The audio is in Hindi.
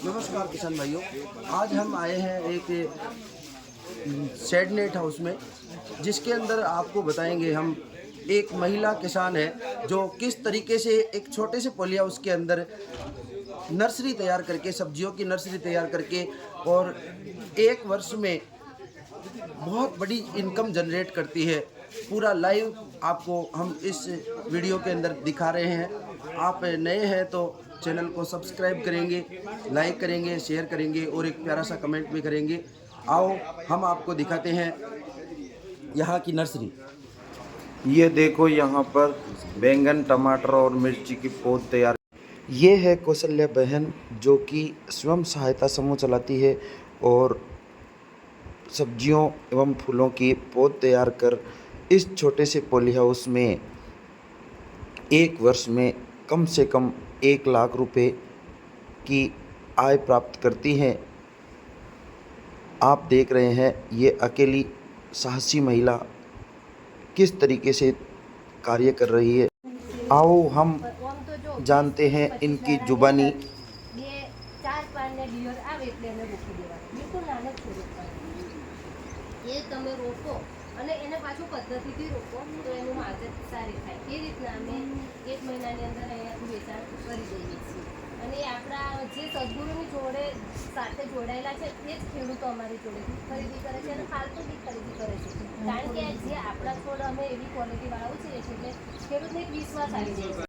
नमस्कार किसान भाइयों। आज हम आए हैं एक शेड नेट हाउस में, जिसके अंदर आपको बताएंगे हम एक महिला किसान है जो किस तरीके से एक छोटे से पॉली हाउस के अंदर नर्सरी तैयार करके, सब्जियों की नर्सरी तैयार करके और एक वर्ष में बहुत बड़ी इनकम जनरेट करती है। पूरा लाइव आपको हम इस वीडियो के अंदर दिखा रहे हैं। आप नए हैं तो चैनल को सब्सक्राइब करेंगे, लाइक करेंगे, शेयर करेंगे और एक प्यारा सा कमेंट भी करेंगे। आओ हम आपको दिखाते हैं यहाँ की नर्सरी। ये देखो, यहाँ पर बैंगन, टमाटर और मिर्ची की पौध तैयार। ये है कौशल्या बहन, जो कि स्वयं सहायता समूह चलाती है और सब्जियों एवं फूलों की पौध तैयार कर इस छोटे से पॉली हाउस में एक वर्ष में कम से कम 1 लाख रुपए की आय प्राप्त करती हैं। आप देख रहे हैं ये अकेली साहसी महिला किस तरीके से कार्य कर रही है। आओ हम जानते हैं इनकी जुबानी। એ તમે રોકો અને એને પાછું પદ્ધતિથી રોકો તો એનું માવજત સારી થાય। એ રીતના અમે 1 મહિનાની અંદર અહીંયાથી વેચાણ કરી દઈએ છીએ અને આપણા જે સદગુરુની જોડે સાથે જોડાયેલા છે એ જ ખેડૂતો અમારી જોડેથી ખરીદી કરે છે અને ફાલતુ બી ખરીદી કરે છે, કારણ કે જે આપણા છોડ અમે એવી ક્વોલિટીવાળા ઉછેરીએ છીએ એટલે ખેડૂતને એક વિશ્વાસ આવી જાય છે।